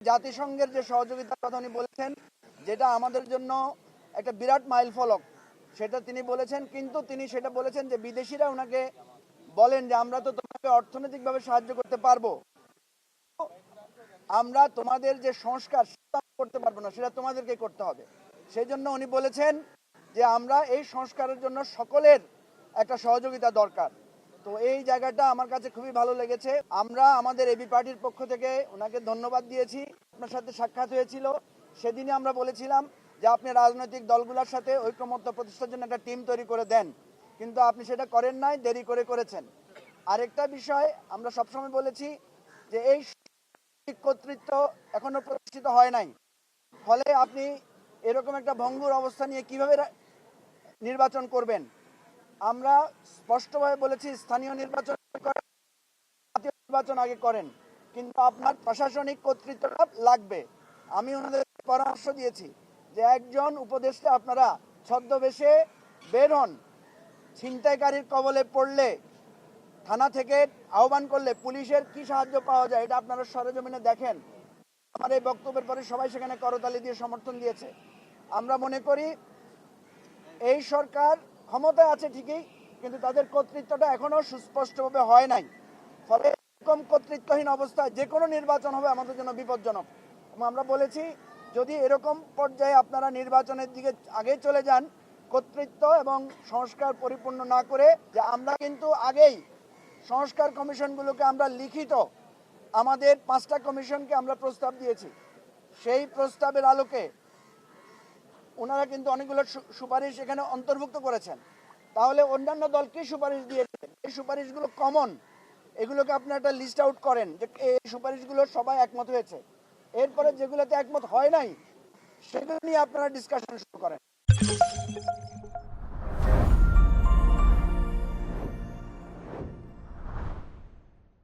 জাতিসংঘের যে সহযোগিতার কথা উনি বলেছেন, যেটা আমাদের জন্য একটা বিরাট মাইল ফলক, সেটা তিনি বলেছেন। কিন্তু তিনি সেটা বলেছেন যে বিদেশিরা ওনাকে বলেন যে আমরা তো তোমাকে অর্থনৈতিকভাবে সাহায্য করতে পারবো, আমরা তোমাদের যে সংস্কার সেটা করতে পারবো না, সেটা তোমাদেরকে করতে হবে। সেই জন্য উনি বলেছেন যে আমরা এই সংস্কারের জন্য সকলের একটা সহযোগিতা দরকার। তো এই জায়গাটা আমার কাছে খুবই ভালো লেগেছে। আমরা আমাদের এবি পার্টির পক্ষ থেকে ওনাকে ধন্যবাদ দিয়েছি। আপনার সাথে সাক্ষাৎ হয়েছিল, সেদিনই আমরা বলেছিলাম যে আপনি রাজনৈতিক দলগুলোর সাথে ঐকমত্য প্রতিষ্ঠার জন্য একটা টিম তৈরি করে দেন, কিন্তু আপনি সেটা করেন নাই, দেরি করে করেছেন। আরেকটা বিষয় আমরা সবসময় বলেছি যে এই কর্তৃত্ব এখনো প্রতিষ্ঠিত হয় নাই, ফলে আপনি এরকম একটা ভঙ্গুর অবস্থা নিয়ে কিভাবে নির্বাচন করবেন। আমরা স্পষ্টভাবে বলেছি স্থানীয় নির্বাচন করেন, জাতীয় নির্বাচন আগে করেন, কিন্তু আপনার প্রশাসনিক কর্তৃত্বটা লাগবে। আমি ওনাদের পরামর্শ দিয়েছি যে একজন উপদেষ্টা আপনারা ছদ্মবেশে বের হন, ছিনতাইকারীর কবলে পড়লে থানা থেকে আহ্বান করলে পুলিশের কি সাহায্য পাওয়া যায় এটা আপনারা সরেজমিনে দেখেন। আমার এই বক্তব্যের পরে সবাই সেখানে করতালি দিয়ে সমর্থন দিয়েছে। আমরা মনে করি এই সরকার ক্ষমতায় আছে ঠিকই, কিন্তু তাদের কর্তৃত্বটা এখনো সুস্পষ্টভাবে হয় নাই, ফলে এরকম কর্তৃত্বহীন অবস্থায় যে কোনো নির্বাচন হবে আমাদের জন্য বিপজ্জনক। এবং আমরা বলেছি যদি এরকম পর্যায়ে আপনারা নির্বাচনের দিকে আগে চলে যান কর্তৃত্ব এবং সংস্কার পরিপূর্ণ না করে, যে আমরা কিন্তু আগেই সংস্কার কমিশনগুলোকে আমরা লিখিত আমাদের 5টা কমিশনকে আমরা প্রস্তাব দিয়েছি। সেই প্রস্তাবের আলোকে ওনারা কিন্তু অনেকগুলো সুপারিশ এখানে অন্তর্ভুক্ত করেছেন। তাহলে অন্যান্য দল কি সুপারিশ দিয়েছে, এই সুপারিশগুলো কমন, এগুলোকে আপনি একটা লিস্ট আউট করেন যে এই সুপারিশগুলো সবাই একমত হয়েছে। এরপরে যেগুলোতে একমত হয় নাই সেগুলো নিয়ে আপনারা ডিসকাশন শুরু করেন।